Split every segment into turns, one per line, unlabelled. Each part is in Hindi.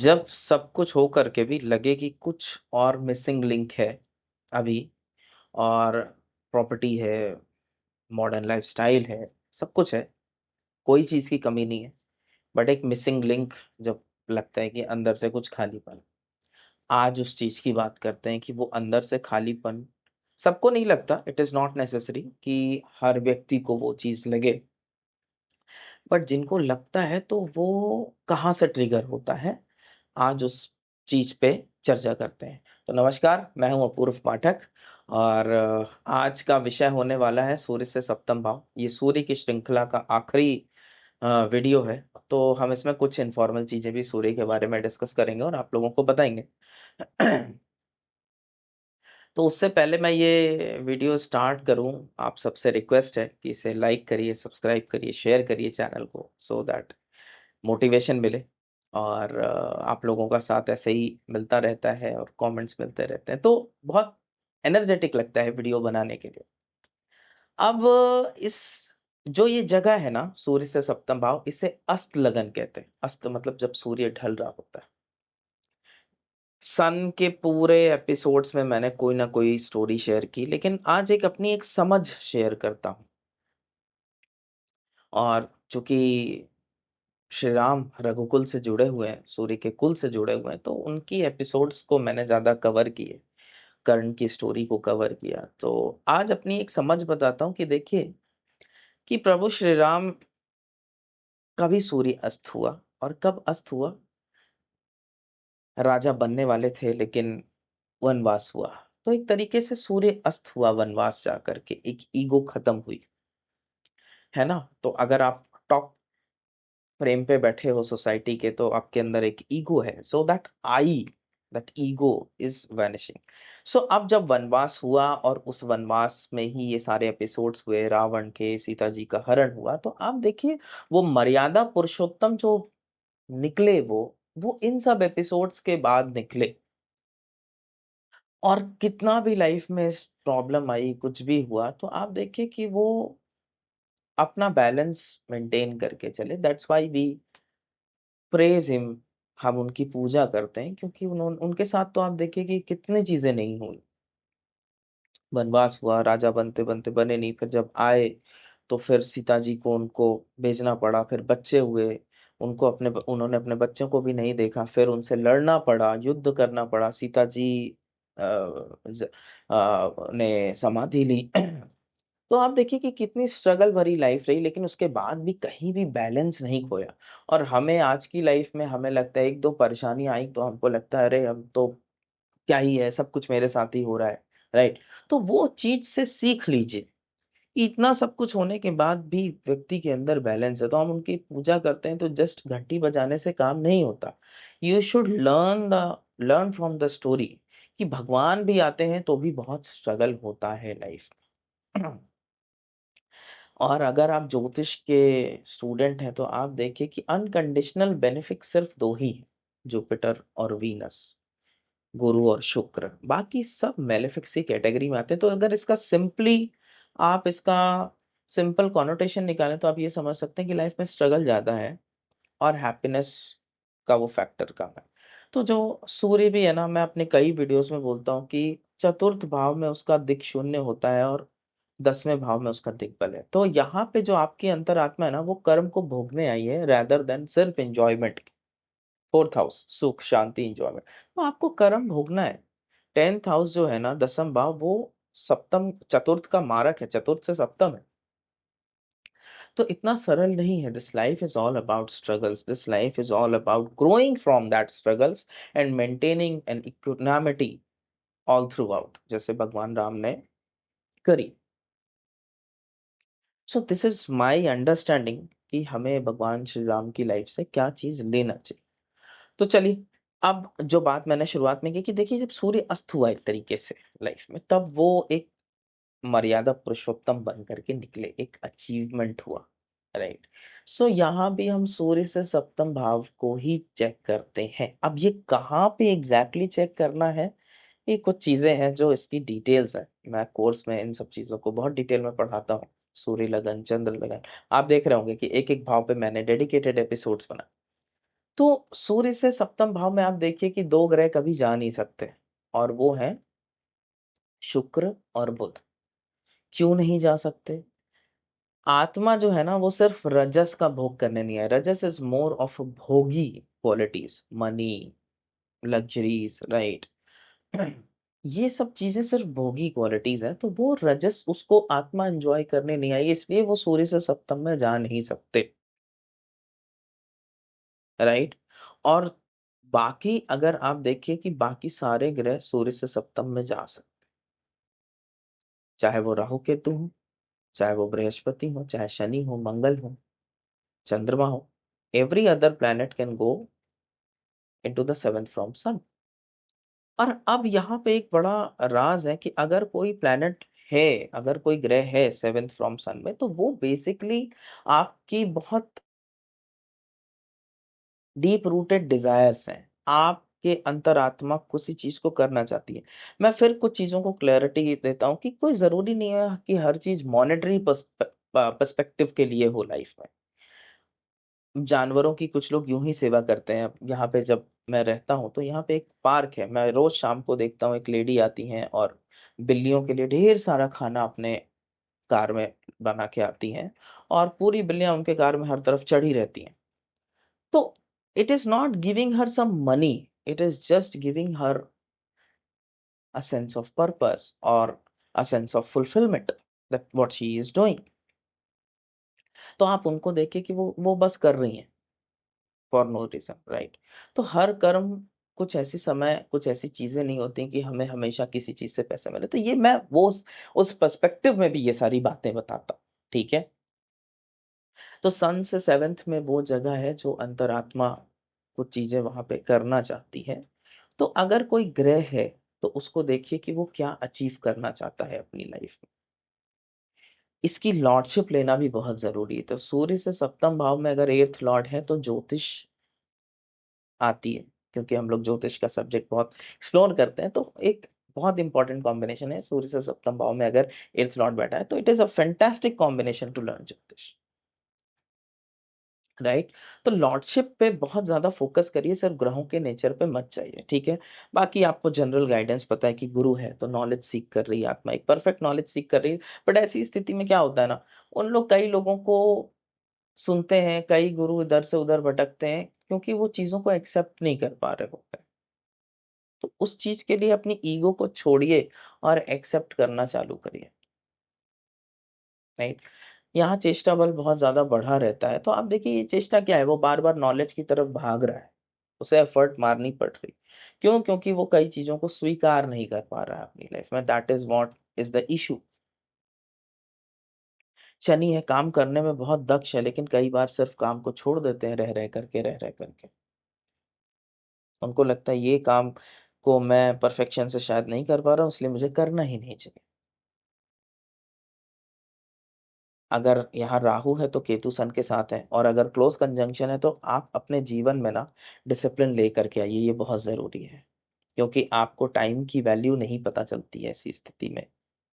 जब सब कुछ हो करके भी लगे कि कुछ और मिसिंग लिंक है अभी, और प्रॉपर्टी है, मॉडर्न लाइफस्टाइल है, सब कुछ है, कोई चीज की कमी नहीं है, बट एक मिसिंग लिंक जब लगता है कि अंदर से कुछ खालीपन। आज उस चीज की बात करते हैं कि वो अंदर से खालीपन सबको नहीं लगता। इट इज नॉट नेसेसरी कि हर व्यक्ति को वो चीज लगे, बट जिनको लगता है तो वो कहाँ से ट्रिगर होता है, आज उस चीज पे चर्चा करते हैं। तो नमस्कार, मैं हूं अपूर्व पाठक, और आज का विषय होने वाला है सूर्य से सप्तम भाव। ये सूर्य की श्रृंखला का आखिरी वीडियो है, तो हम इसमें कुछ इनफॉर्मल चीजें भी सूर्य के बारे में डिस्कस करेंगे और आप लोगों को बताएंगे। तो उससे पहले मैं ये वीडियो स्टार्ट करूं, आप सबसे रिक्वेस्ट है कि इसे लाइक करिए, सब्सक्राइब करिए, शेयर करिए चैनल को, सो दैट मोटिवेशन मिले। और आप लोगों का साथ ऐसे ही मिलता रहता है और कमेंट्स मिलते रहते हैं, तो बहुत एनर्जेटिक लगता है वीडियो बनाने के लिए। अब इस जो ये जगह है ना, सूर्य से सप्तम भाव, इसे अस्त लगन कहते हैं। अस्त मतलब जब सूर्य ढल रहा होता है। सन के पूरे एपिसोड्स में मैंने कोई ना कोई स्टोरी शेयर की, लेकिन आज एक अपनी एक समझ शेयर करता हूँ। और चूंकि श्री राम रघुकुल से जुड़े हुए हैं, सूर्य के कुल से जुड़े हुए हैं, तो उनकी एपिसोड्स को मैंने ज्यादा कवर किए, कर्ण की स्टोरी को कवर किया। तो आज अपनी एक समझ बताता हूँ कि देखिए कि प्रभु श्री राम कभी सूर्य अस्त हुआ, और कब अस्त हुआ। राजा बनने वाले थे लेकिन वनवास हुआ, तो एक तरीके से सूर्य अस्त हुआ वनवास जाकर के, एक ईगो खत्म हुई, है ना। तो अगर आप टॉप फ्रेम पे बैठे हो सोसाइटी के, तो आपके अंदर एक ईगो है, so that ego is vanishing. So अब जब वनवास हुआ, और उस वनवास में ही ये सारे एपिसोड्स हुए, रावण के, सीता जी का हरण हुआ, तो आप देखिए वो मर्यादा पुरुषोत्तम जो निकले, वो इन सब एपिसोड्स के बाद निकले। और कितना भी लाइफ में प्रॉब्लम आई, कुछ भी हुआ, तो आप देखिए कि वो अपना बैलेंस मेंटेन करके चले। That's why we praise him. हम उनकी पूजा करते हैं, क्योंकि उन्होंने, उनके साथ तो आप देखिए कि कितनी चीजें नहीं हुई। वनवास हुआ, राजा बनते बनते बने नहीं, फिर जब आए तो फिर सीता जी को उनको भेजना पड़ा, फिर बच्चे हुए, उन्होंने अपने बच्चों को भी नहीं देखा, फिर उनसे लड़ना पड़ा, युद्ध करना पड़ा। सीता जी ने समाधि ली। तो आप देखिए कि कितनी स्ट्रगल भरी लाइफ रही, लेकिन उसके बाद भी कहीं भी बैलेंस नहीं खोया। और हमें आज की लाइफ में हमें लगता है एक दो परेशानी आई तो हमको लगता है अरे हम तो क्या ही है, सब कुछ मेरे साथ ही हो रहा है, राइट। तो वो चीज से सीख लीजिए कि इतना सब कुछ होने के बाद भी व्यक्ति के अंदर बैलेंस है, तो हम उनकी पूजा करते हैं, तो जस्ट घंटी बजाने से काम नहीं होता। You should learn from the story कि भगवान भी आते हैं तो भी बहुत स्ट्रगल होता है लाइफ में। और अगर आप ज्योतिष के स्टूडेंट हैं, तो आप देखिए कि अनकंडीशनल बेनिफिट सिर्फ दो ही हैं, जुपिटर और वीनस, गुरु और शुक्र। बाकी सब मेलेफिक्स की कैटेगरी में आते हैं। तो अगर इसका सिंपली आप इसका सिंपल कॉनोटेशन निकालें, तो आप ये समझ सकते हैं कि लाइफ में स्ट्रगल ज्यादा है और हैप्पीनेस का वो फैक्टर कम है। तो जो सूर्य भी है ना, मैं अपने कई वीडियोस में बोलता हूँ कि चतुर्थ भाव में उसका दिक शून्य होता है, और 10वें भाव में उसका दिग्बल है। तो यहाँ पे जो आपकी अंतरात्मा है ना, वो कर्म को भोगने आई है, रेदर देन सिर्फ एंजॉयमेंट। फोर्थ हाउस सुख शांति इंजॉयमेंट, तो आपको कर्म भोगना है। 10th हाउस जो है ना, 10वां भाव, वो सप्तम चतुर्थ का मारक है, चतुर्थ से सप्तम है। तो इतना सरल नहीं है। This life is all about struggles, this life is all about growing from that struggles and maintaining an equanimity all throughout, जैसे भगवान राम ने करी। So this is my understanding कि हमें भगवान श्री राम की लाइफ से क्या चीज लेना चाहिए। तो चलिए, अब जो बात मैंने शुरुआत में की कि देखिए जब सूर्य अस्त हुआ एक तरीके से लाइफ में, तब वो एक मर्यादा पुरुषोत्तम बन करके निकले, एक अचीवमेंट हुआ, राइट। सो यहाँ भी हम सूर्य से सप्तम भाव को ही चेक करते हैं। अब ये कहाँ पे एग्जैक्टली चेक करना है, ये कुछ चीजें हैं जो इसकी डिटेल्स है। मैं कोर्स में इन सब चीजों को बहुत डिटेल में पढ़ाता हूँ। सूर्य लगन, चंद्र लगन, आप देख रहे होंगे कि एक एक भाव पे मैंने डेडिकेटेड एपिसोड्स बना। तो सूर्य से सप्तम भाव में आप देखिए कि दो ग्रह कभी जा नहीं सकते, और वो है शुक्र और बुध। क्यों नहीं जा सकते? आत्मा जो है ना वो सिर्फ रजस का भोग करने नहीं है। रजस इज मोर ऑफ भोगी क्वालिटीज, मनी, लग्जरीज, राइट। ये सब चीजें सिर्फ भोगी क्वालिटीज है, तो वो रजस उसको आत्मा एंजॉय करने नहीं आई, इसलिए वो सूर्य से सप्तम में जा नहीं सकते, राइट। और बाकी अगर आप देखिए कि बाकी सारे ग्रह सूर्य से सप्तम में जा सकते, चाहे वो राहु केतु हो, चाहे वो बृहस्पति हो, चाहे शनि हो, मंगल हो, चंद्रमा हो, every other planet can go into the seventh from sun. और अब यहाँ पे एक बड़ा राज है कि अगर कोई प्लैनेट है, अगर कोई ग्रह है सेवेंथ फ्रॉम सन में, तो वो बेसिकली आपकी बहुत डीप रूटेड डिजायर्स हैं, आपके अंतरात्मा किसी चीज को करना चाहती है। मैं फिर कुछ चीजों को क्लैरिटी देता हूँ कि कोई जरूरी नहीं है कि हर चीज मॉनेटरी पर्सपेक्टिव के लिए हो लाइफ में। जानवरों की कुछ लोग यूं ही सेवा करते हैं। अब यहाँ पे जब मैं रहता हूँ तो यहाँ पे एक पार्क है, मैं रोज शाम को देखता हूँ एक लेडी आती हैं और बिल्लियों के लिए ढेर सारा खाना अपने कार में बना के आती हैं, और पूरी बिल्लियां उनके कार में हर तरफ चढ़ी रहती हैं। तो it is not giving her some money, it is just giving her a sense of purpose और a sense of fulfilment that what she is doing. तो आप उनको देखिए कि वो बस कर रही हैं फॉर नो रीजन, राइट। तो हर कर्म, कुछ ऐसी समय, कुछ ऐसी चीजें नहीं होती कि हमें हमेशा किसी चीज से पैसे मिले। तो ये मैं वो उस पर्सपेक्टिव में भी ये सारी बातें बताता हूँ, ठीक है। तो सन से सेवेंथ में वो जगह है जो अंतरात्मा कुछ चीजें वहां पे करना चाहती है। तो अगर कोई ग्रह है तो उसको देखिए कि वो क्या अचीव करना चाहता है अपनी लाइफ में। इसकी लॉर्डशिप लेना भी बहुत जरूरी है। तो सूर्य से सप्तम भाव में अगर एर्थ लॉर्ड है तो ज्योतिष आती है, क्योंकि हम लोग ज्योतिष का सब्जेक्ट बहुत एक्सप्लोर करते हैं। तो एक बहुत इंपॉर्टेंट कॉम्बिनेशन है, सूर्य से सप्तम भाव में अगर एर्थ लॉर्ड बैठा है तो it is a fantastic combination to learn jyotish, right. तो लॉर्डशिप पे बहुत ज्यादा फोकस करिए, सिर्फ ग्रहों के नेचर पे मत जाइए, ठीक है। बाकी आपको जनरल गाइडेंस पता है कि गुरु है तो नॉलेज सीख कर रही है आत्मा, एक परफेक्ट नॉलेज सीख कर रही है। बट ऐसी स्थिति में क्या होता है ना, उन लोग कई लोगों को सुनते हैं, कई गुरु इधर से उधर भटकते हैं क्योंकि वो चीजों को एक्सेप्ट नहीं कर पा रहे होते हैं। तो उस चीज के लिए अपनी ईगो को छोड़िए और एक्सेप्ट करना चालू करिए, राइट। यहाँ चेष्टा बल बहुत ज्यादा बढ़ा रहता है, तो आप देखिए ये चेष्टा क्या है, वो बार बार नॉलेज की तरफ भाग रहा है, उसे एफर्ट मारनी पड़ रही। क्यों? क्योंकि वो कई चीजों को स्वीकार नहीं कर पा रहा है अपनी लाइफ में, that is what is the issue. Shani है, काम करने में बहुत दक्ष है, लेकिन कई बार सिर्फ काम को छोड़ देते हैं, रह रह करके उनको लगता है ये काम को मैं परफेक्शन से शायद नहीं कर पा रहा हूँ, इसलिए मुझे करना ही नहीं चाहिए। अगर यहाँ राहु है तो केतु सन के साथ है, और अगर क्लोज कंजंक्शन है तो आप अपने जीवन में ना डिसिप्लिन लेकर के आइए, ये बहुत जरूरी है। क्योंकि आपको टाइम की वैल्यू नहीं पता चलती है ऐसी स्थिति में,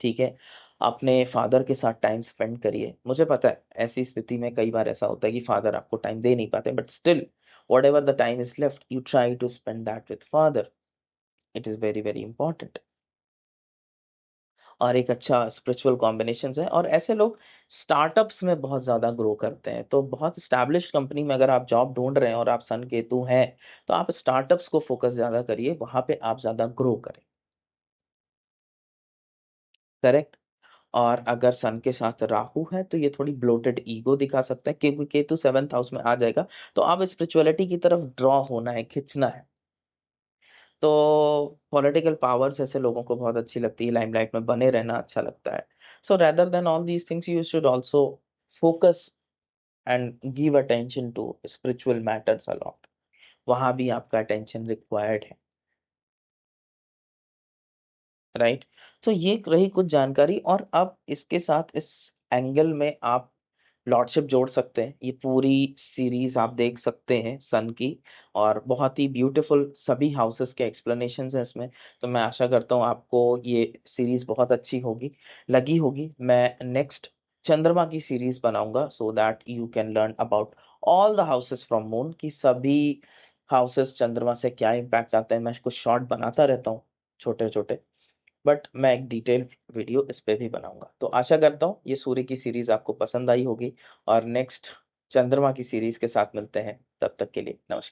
ठीक है। अपने फादर के साथ टाइम स्पेंड करिए। मुझे पता है ऐसी स्थिति में कई बार ऐसा होता है कि फादर आपको टाइम दे नहीं पाते, but still whatever the time is left you try to spend that with father, it is very very important. और एक अच्छा स्पिरिचुअल कॉम्बिनेशन है, और ऐसे लोग स्टार्टअप्स में बहुत ज़्यादा ग्रो करते हैं। तो बहुत स्टैब्लिश कंपनी में अगर आप जॉब ढूंढ रहे हैं और आप सन केतु हैं, तो आप स्टार्टअप्स को फोकस ज़्यादा करिए, वहां पे आप ज़्यादा ग्रो करें, करेक्ट। और अगर सन के साथ राहु है तो ये थोड़ी ब्लोटेड ईगो दिखा सकता है, क्योंकि केतु सेवंथ हाउस में आ जाएगा तो आप स्पिरिचुअलिटी की तरफ ड्रॉ होना है, खिंचना है। तो पॉलिटिकल पावर्स ऐसे लोगों को बहुत अच्छी लगती है, लाइमलाइट में बने रहना अच्छा लगता है। So rather than all these things you should also focus and give attention to spiritual matters a lot, वहां भी आपका अटेंशन रिक्वायर्ड है, राइट। तो ये रही कुछ जानकारी, और अब इसके साथ इस एंगल में आप लॉर्डशिप जोड़ सकते हैं। ये पूरी सीरीज आप देख सकते हैं सन की, और बहुत ही ब्यूटीफुल सभी हाउसेस के एक्सप्लेनेशंस हैं इसमें। तो मैं आशा करता हूँ आपको ये सीरीज बहुत अच्छी होगी, लगी होगी। मैं नेक्स्ट चंद्रमा की सीरीज बनाऊंगा so that you can learn about all the houses from moon, की सभी हाउसेस चंद्रमा से क्या इम्पैक्ट आता है। मैं कुछ शॉर्ट बनाता रहता हूँ छोटे छोटे, बट मैं एक डिटेल वीडियो इस पे भी बनाऊंगा। तो आशा करता हूँ ये सूर्य की सीरीज आपको पसंद आई होगी, और नेक्स्ट चंद्रमा की सीरीज के साथ मिलते हैं। तब तक के लिए नमस्कार।